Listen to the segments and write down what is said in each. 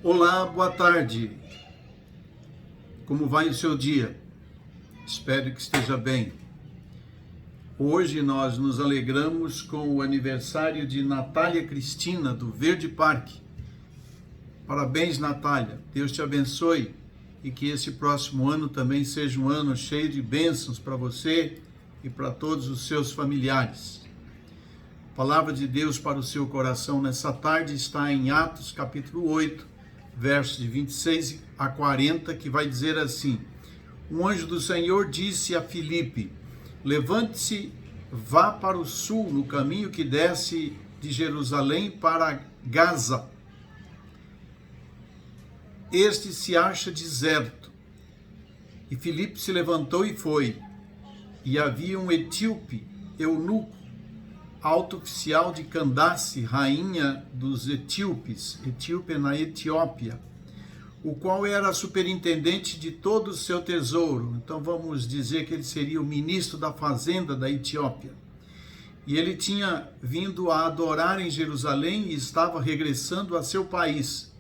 Olá, boa tarde. Como vai o seu dia? Espero que esteja bem. Hoje nós nos alegramos com o aniversário de Natália Cristina, do Verde Parque. Parabéns, Natália. Deus te abençoe e que esse próximo ano também seja um ano cheio de bênçãos para você e para todos os seus familiares. A palavra de Deus para o seu coração nessa tarde está em Atos capítulo 8, versos de 26 a 40, que vai dizer assim: Um anjo do Senhor disse a Filipe: Levante-se, vá para o sul, no caminho que desce de Jerusalém para Gaza. Este se acha deserto. E Filipe se levantou e foi. E havia um etíope, eunuco, alto oficial de Candace, rainha dos etíopes, etíope na Etiópia, o qual era superintendente de todo o seu tesouro. Então vamos dizer que ele seria o ministro da fazenda da Etiópia. E ele tinha vindo a adorar em Jerusalém e estava regressando a seu país.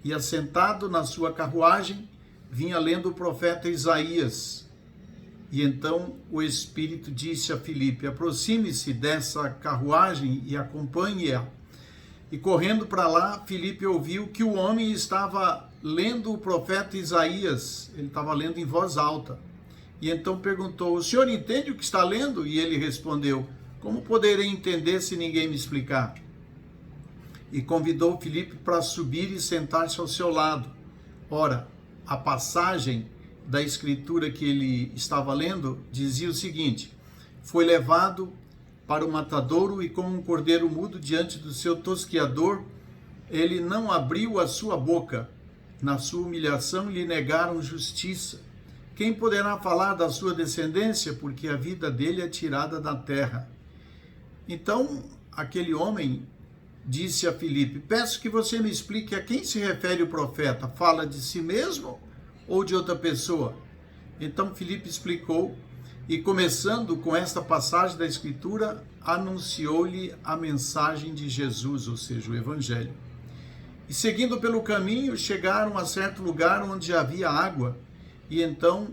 E assentado na sua carruagem, vinha lendo o profeta Isaías. E então o Espírito disse a Filipe: aproxime-se dessa carruagem e acompanhe-a. E correndo para lá, Filipe ouviu que o homem estava lendo o profeta Isaías. Ele estava lendo em voz alta. E então perguntou: o senhor entende o que está lendo? E ele respondeu: como poderei entender se ninguém me explicar? E convidou Filipe para subir e sentar-se ao seu lado. Ora, a passagem da escritura que ele estava lendo dizia o seguinte: foi levado para o matadouro e como um cordeiro mudo diante do seu tosquiador, ele não abriu a sua boca. Na sua humilhação lhe negaram justiça. Quem poderá falar da sua descendência? Porque a vida dele é tirada da terra. Então aquele homem disse a Filipe: peço que você me explique a quem se refere o profeta. Fala de si mesmo ou de outra pessoa? Então Filipe explicou e, começando com esta passagem da Escritura, anunciou-lhe a mensagem de Jesus, ou seja, o Evangelho. E seguindo pelo caminho, chegaram a certo lugar onde havia água. E então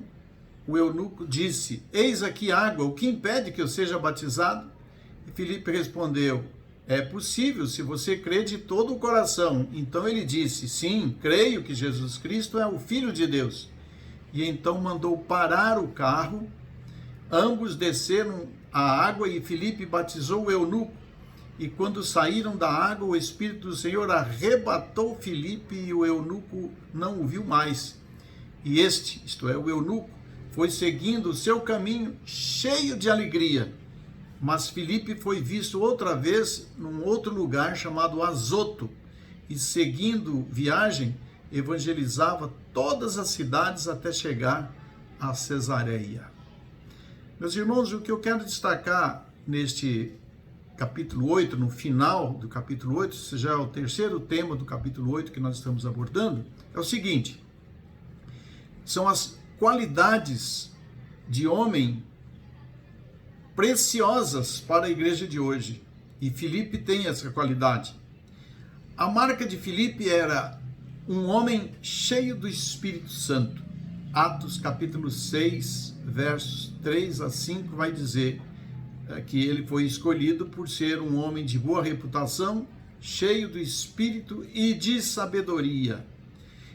o eunuco disse: eis aqui água, o que impede que eu seja batizado? E Filipe respondeu: é possível, se você crê de todo o coração. Então ele disse: sim, creio que Jesus Cristo é o Filho de Deus. E então mandou parar o carro, ambos desceram a água e Filipe batizou o eunuco. E quando saíram da água, o Espírito do Senhor arrebatou Filipe e o eunuco não o viu mais. E este, isto é, o eunuco, foi seguindo o seu caminho cheio de alegria. Mas Filipe foi visto outra vez num outro lugar chamado Azoto, e seguindo viagem, evangelizava todas as cidades até chegar a Cesareia. Meus irmãos, o que eu quero destacar neste capítulo 8, no final do capítulo 8, esse já é o terceiro tema do capítulo 8 que nós estamos abordando, é o seguinte: são as qualidades de homem preciosas para a igreja de hoje. E Filipe tem essa qualidade. A marca de Filipe era um homem cheio do Espírito Santo. Atos capítulo 6, versos 3 a 5 vai dizer que ele foi escolhido por ser um homem de boa reputação, cheio do Espírito e de sabedoria.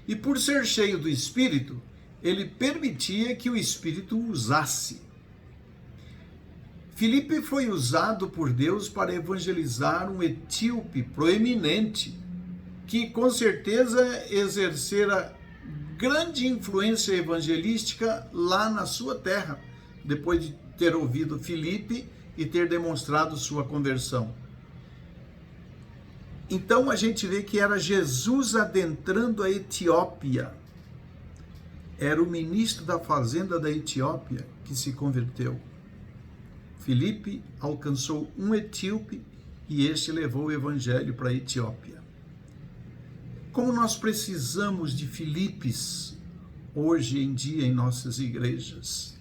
E por ser cheio do Espírito, ele permitia que o Espírito o usasse. Filipe foi usado por Deus para evangelizar um etíope proeminente, que com certeza exercera grande influência evangelística lá na sua terra, depois de ter ouvido Filipe e ter demonstrado sua conversão. Então a gente vê que era Jesus adentrando a Etiópia. Era o ministro da fazenda da Etiópia que se converteu. Filipe alcançou um etíope e este levou o evangelho para a Etiópia. Como nós precisamos de Filipes hoje em dia em nossas igrejas.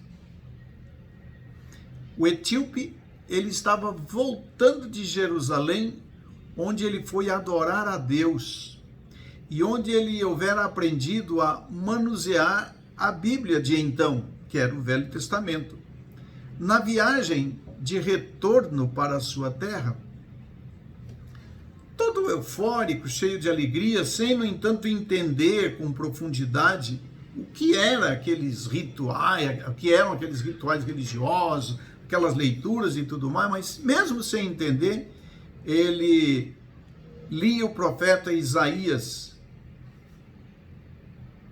O etíope, ele estava voltando de Jerusalém, onde ele foi adorar a Deus. e onde ele houvera aprendido a manusear a Bíblia de então, que era o Velho Testamento. Na viagem de retorno para a sua terra, todo eufórico, cheio de alegria, sem, no entanto, entender com profundidade o que eram aqueles rituais religiosos, aquelas leituras e tudo mais, mas mesmo sem entender, ele lia o profeta Isaías,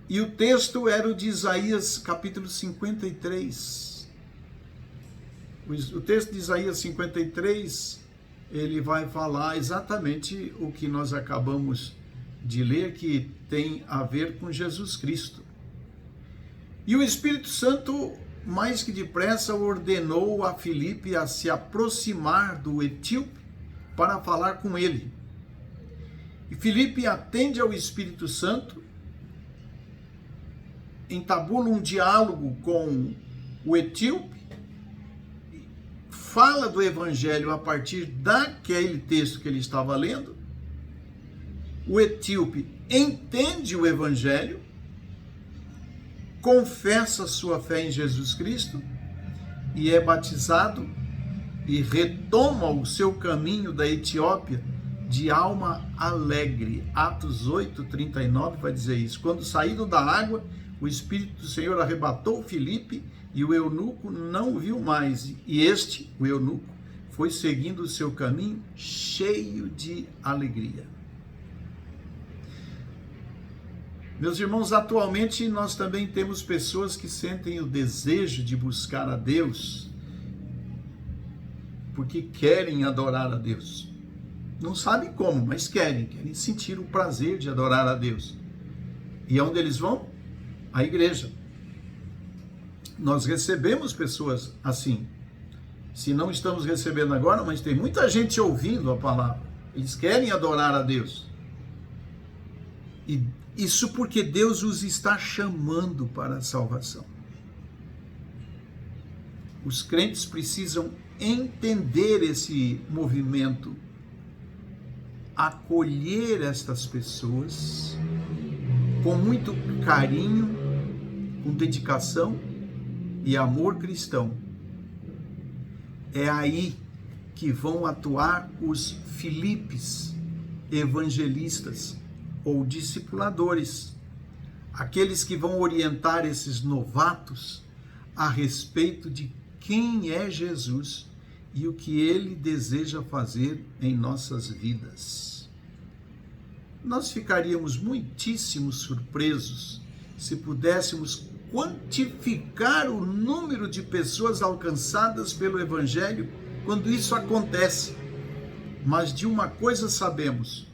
e o texto era o de Isaías capítulo 53. O texto de Isaías 53, ele vai falar exatamente o que nós acabamos de ler, que tem a ver com Jesus Cristo. E o Espírito Santo, mais que depressa, ordenou a Filipe a se aproximar do etíope para falar com ele. E Filipe atende ao Espírito Santo, entabula um diálogo com o etíope, fala do evangelho a partir daquele texto que ele estava lendo. O etíope entende o evangelho, confessa sua fé em Jesus Cristo e é batizado e retoma o seu caminho da Etiópia de alma alegre. Atos 8:39 vai dizer isso. Quando saíram da água, o Espírito do Senhor arrebatou Filipe e o eunuco não o viu mais. E este, o eunuco, foi seguindo o seu caminho cheio de alegria. Meus irmãos, atualmente nós também temos pessoas que sentem o desejo de buscar a Deus porque querem adorar a Deus. Não sabem como, mas querem sentir o prazer de adorar a Deus. E aonde eles vão? A igreja. Nós recebemos pessoas assim. Se não estamos recebendo agora, mas tem muita gente ouvindo a palavra. Eles querem adorar a Deus. E isso porque Deus os está chamando para a salvação. Os crentes precisam entender esse movimento, acolher estas pessoas com muito carinho, com dedicação e amor cristão. É aí que vão atuar os Filipes evangelistas ou discipuladores, aqueles que vão orientar esses novatos a respeito de quem é Jesus e o que ele deseja fazer em nossas vidas. Nós ficaríamos muitíssimo surpresos se pudéssemos quantificar o número de pessoas alcançadas pelo Evangelho quando isso acontece. Mas de uma coisa sabemos: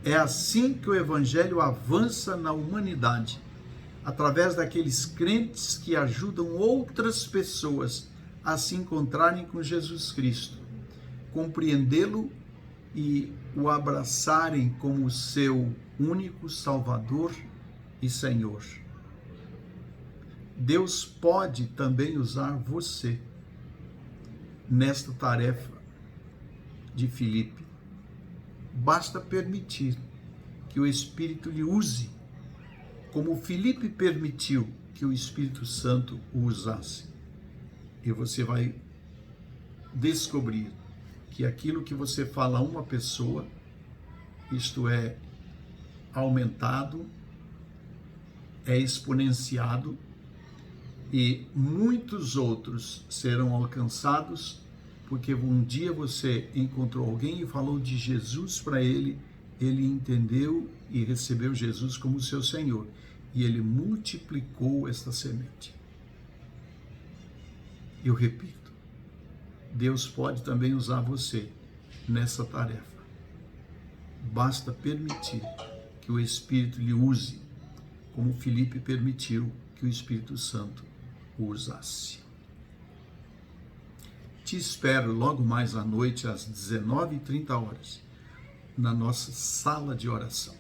é assim que o Evangelho avança na humanidade, através daqueles crentes que ajudam outras pessoas a se encontrarem com Jesus Cristo, compreendê-lo e o abraçarem como seu único Salvador e Senhor. Deus pode também usar você nesta tarefa de Filipe. Basta permitir que o Espírito lhe use, como Filipe permitiu que o Espírito Santo o usasse. E você vai descobrir que aquilo que você fala a uma pessoa, isto é aumentado, é exponenciado, e muitos outros serão alcançados, porque um dia você encontrou alguém e falou de Jesus para ele, ele entendeu e recebeu Jesus como seu Senhor, e ele multiplicou esta semente. Eu repito, Deus pode também usar você nessa tarefa. Basta permitir que o Espírito lhe use, como Filipe permitiu que o Espírito Santo o usasse. Te espero logo mais à noite, às 19h30, na nossa sala de oração.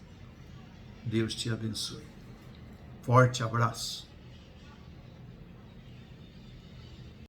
Deus te abençoe. Forte abraço.